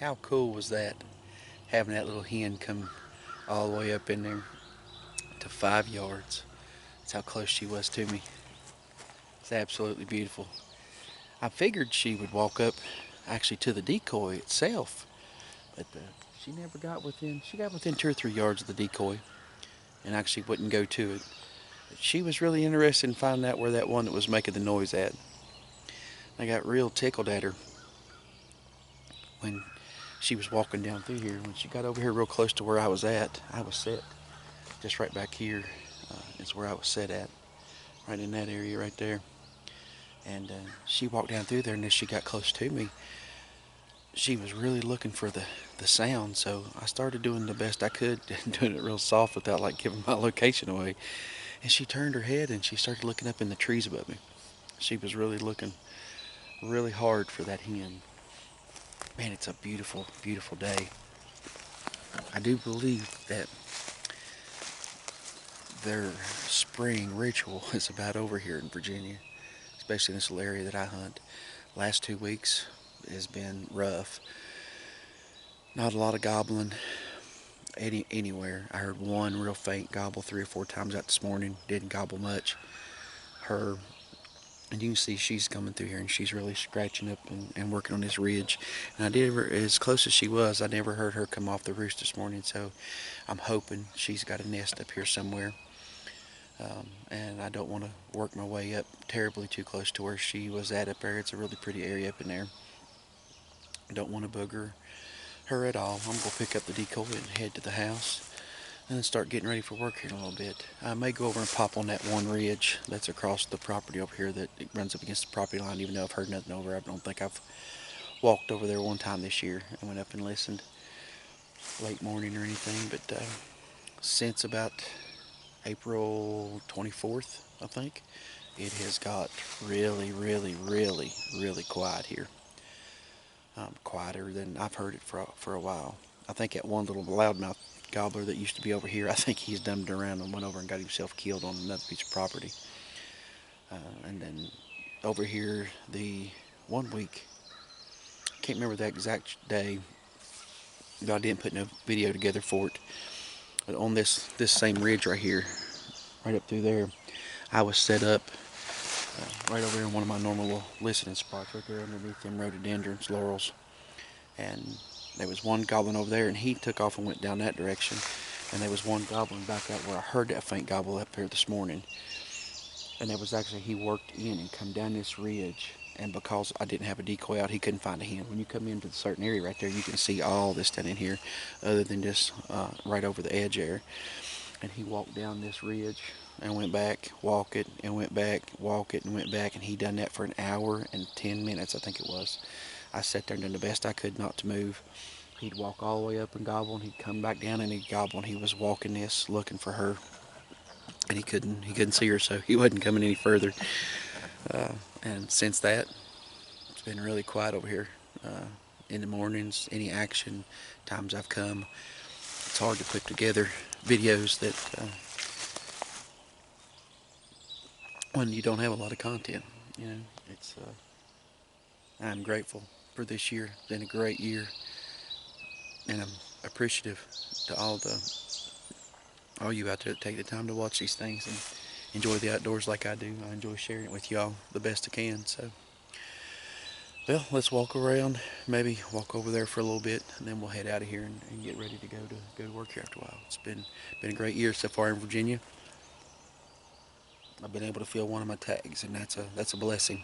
How cool was that? Having that little hen come all the way up in there to 5 yards. That's how close she was to me. It's absolutely beautiful. I figured she would walk up actually to the decoy itself, but she never got within. She got within 2 or 3 yards of the decoy and actually wouldn't go to it. But she was really interested in finding out where that one that was making the noise at. I got real tickled at her when she was walking down through here. When she got over here real close to where I was at, I was set just right back here. Is where I was set at, right in that area right there. And she walked down through there, and as she got close to me, she was really looking for the sound. So I started doing the best I could, doing it real soft without like giving my location away. And she turned her head and she started looking up in the trees above me. She was really looking really hard for that hen. Man, it's a beautiful, beautiful day. I do believe that their spring ritual is about over here in Virginia, especially in this little area that I hunt. Last 2 weeks has been rough. Not a lot of gobbling anywhere. I heard one real faint gobble 3 or 4 times out this morning. Didn't gobble much. Her, and you can see she's coming through here and she's really scratching up and working on this ridge. And I did, as close as she was, I never heard her come off the roost this morning. So I'm hoping she's got a nest up here somewhere. And I don't want to work my way up terribly too close to where she was at up there. It's a really pretty area up in there. I don't want to booger her at all. I'm going to pick up the decoy and head to the house and then start getting ready for work here in a little bit. I may go over and pop on that one ridge that's across the property over here that it runs up against the property line, even though I've heard nothing over. I don't think I've walked over there one time this year and went up and listened late morning or anything, but since about April 24th, I think, it has got really, really, really, really quiet here. Quieter than I've heard it for a while. I think that one little loudmouth gobbler that used to be over here, I think he's dumbed around and went over and got himself killed on another piece of property. And then over here, the one week, I can't remember the exact day, but I didn't put no video together for it. But on this same ridge right here, right up through there, I was set up right over here in one of my normal little listening spots, right there underneath them rhododendrons, laurels. And there was one goblin over there, and he took off and went down that direction. And there was one goblin back out where I heard that faint gobble up here this morning. And there was actually, he worked in and come down this ridge. And because I didn't have a decoy out, he couldn't find a hen. When you come into the certain area right there, you can see all this down in here, other than just right over the edge there. And he walked down this ridge and went back, walk it, and went back, walk it, and went back. And he done that for an hour and 10 minutes, I think it was. I sat there and done the best I could not to move. He'd walk all the way up and gobble, and he'd come back down and he'd gobble, and he was walking this, looking for her, and he couldn't see her, so he wasn't coming any further. And since that, it's been really quiet over here. In the mornings, any action, times I've come, it's hard to put together videos that when you don't have a lot of content. You know, it's I'm grateful for this year. It's been a great year, and I'm appreciative to all you out there that take the time to watch these things and enjoy the outdoors like I do. I enjoy sharing it with y'all the best I can. So, well, let's walk around, maybe walk over there for a little bit, and then we'll head out of here and get ready to go to work here after a while. It's been a great year so far in Virginia. I've been able to fill one of my tags, and that's a blessing,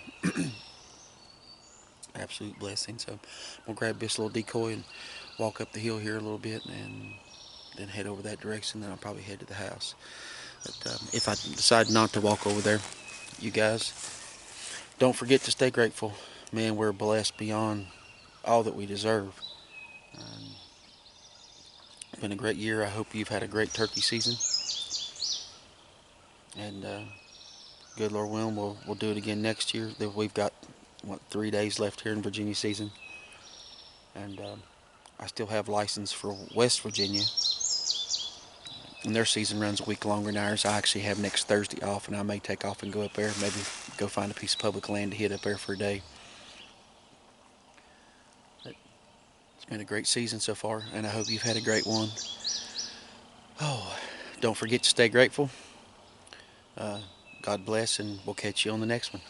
absolute blessing. So, we'll grab this little decoy and walk up the hill here a little bit, and then head over that direction. Then I'll probably head to the house. But if I decide not to walk over there, you guys, don't forget to stay grateful. Man, we're blessed beyond all that we deserve. Um, it's been a great year. I hope you've had a great turkey season. And good Lord willing, we'll do it again next year. We've got, 3 days left here in Virginia season. And I still have license for West Virginia. And their season runs a week longer than ours. I actually have next Thursday off, and I may take off and go up there. Maybe go find a piece of public land to hit up there for a day. But it's and a great season so far, and I hope you've had a great one. Oh, don't forget to stay grateful. God bless, and we'll catch you on the next one.